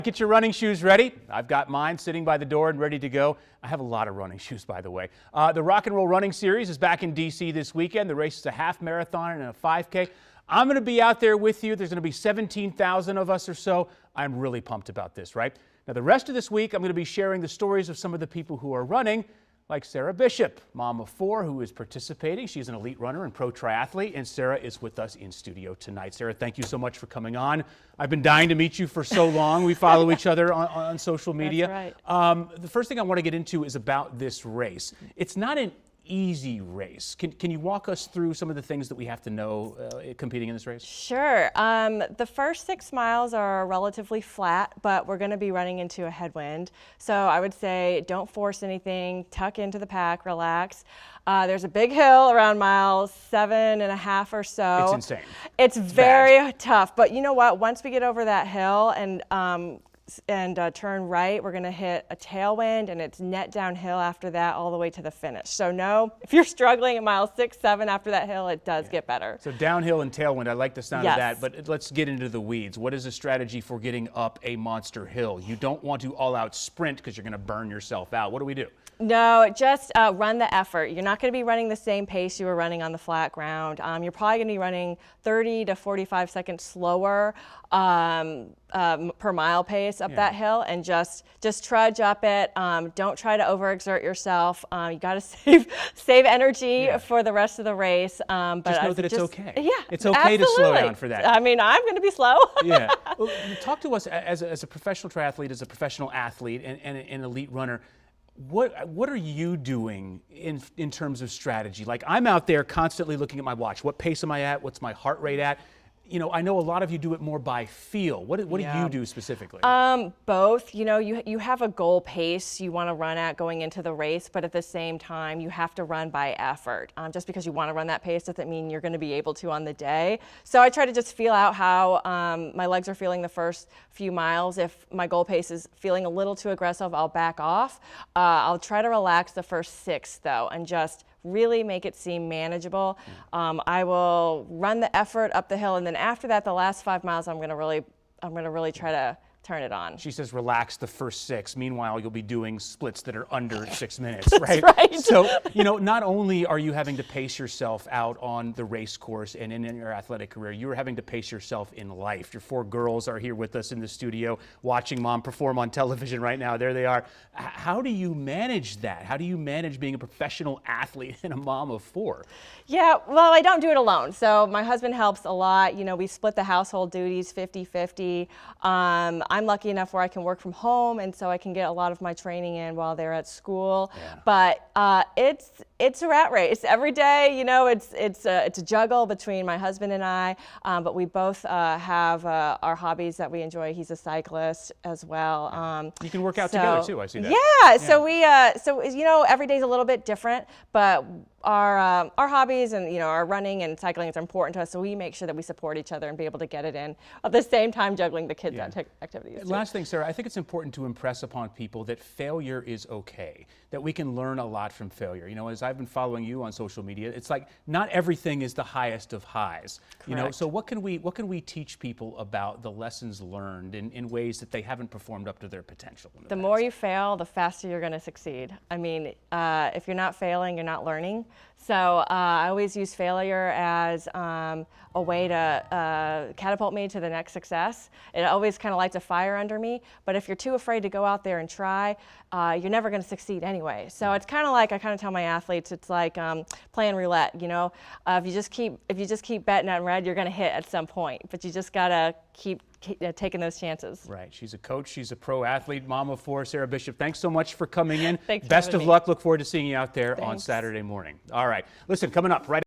Get your running shoes ready. I've got mine sitting by the door and ready to go. I have a lot of running shoes, by the way. The Rock and Roll Running Series is back in D.C. this weekend. The race is a half marathon and a 5K. I'm going to be out there with you. There's going to be 17,000 of us or so. I'm really pumped about this, right? Now, the rest of this week, I'm going to be sharing the stories of some of the people who are running, like Sarah Bishop, mom of 4, who is participating. She's an elite runner and pro triathlete, and Sarah is with us in studio tonight. Sarah, thank you so much for coming on. I've been dying to meet you for so long. We follow each other on social media. That's right. The first thing I want to get into is about this race. It's not an easy race. Can you walk us through some of the things that we have to know competing in this race? Sure. The first 6 miles are relatively flat, but we're going to be running into a headwind. So I would say don't force anything, tuck into the pack, relax. There's a big hill around mile 7.5 or so. It's insane. It's very tough, but you know what? Once we get over that hill and turn right, we're going to hit a tailwind, and it's net downhill after that all the way to the finish. So no, if you're struggling at mile 6, 7 after that hill, it does get better. So downhill and tailwind, I like the sound Yes. of that, but let's get into the weeds. What is a strategy for getting up a monster hill? You don't want to all-out sprint because you're going to burn yourself out. What do we do? No, just run the effort. You're not going to be running the same pace you were running on the flat ground. You're probably going to be running 30 to 45 seconds slower per mile pace up that hill, and just trudge up it. Don't try to overexert yourself. You got to save energy for the rest of the race. But Just know that it's okay. Yeah, it's okay to slow down for that. I mean, I'm going to be slow. Yeah. Well, talk to us as a professional triathlete, as a professional athlete, and an elite runner. What are you doing in terms of strategy? Like, I'm out there constantly looking at my watch. What pace am I at? What's my heart rate at? You know, I know a lot of you do it more by feel. What do you do specifically? Both. You know, you have a goal pace you want to run at going into the race, but at the same time, you have to run by effort. Just because you want to run that pace doesn't mean you're going to be able to on the day. So I try to just feel out how my legs are feeling the first few miles. If my goal pace is feeling a little too aggressive, I'll back off. I'll try to relax the first 6, though, and just really make it seem manageable. I will run the effort up the hill, and then after that, the last 5 miles, I'm gonna really try to turn it on. She says relax the first 6. Meanwhile, you'll be doing splits that are under 6 minutes, right? That's right. So, you know, not only are you having to pace yourself out on the race course and in your athletic career, you're having to pace yourself in life. Your 4 girls are here with us in the studio watching mom perform on television right now. There they are. How do you manage that? How do you manage being a professional athlete and a mom of 4? Yeah, well, I don't do it alone. So my husband helps a lot. You know, we split the household duties 50-50. I'm lucky enough where I can work from home, and so I can get a lot of my training in while they're at school. Yeah. But it's a rat race every day. You know, it's a juggle between my husband and I. But we both have our hobbies that we enjoy. He's a cyclist as well. You can work out together too. I see that. Yeah. So you know, every day's a little bit different, but our hobbies and, you know, our running and cycling is important to us, so we make sure that we support each other and be able to get it in at the same time juggling the kids' activities too. Last thing, Sarah, I think it's important to impress upon people that failure is okay, that we can learn a lot from failure. You know, as I've been following you on social media, it's like not everything is the highest of highs. Correct. You know, so what can we teach people about the lessons learned in ways that they haven't performed up to their potential? The more you fail, the faster you're going to succeed. I mean, if you're not failing, you're not learning. So I always use failure as a way to catapult me to the next success. It always kind of lights a fire under me. But if you're too afraid to go out there and try, you're never going to succeed anyway. So it's kind of like, I kind of tell my athletes, it's like playing roulette. You know, if you just keep betting on red, you're going to hit at some point. But you just got to keep taking those chances. Right. She's a coach. She's a pro athlete, mom of 4. Sarah Bishop, thanks so much for coming in. Thanks for Best having of me. luck. Look forward to seeing you out there on Thanks. Saturday morning. All right. Listen, coming up right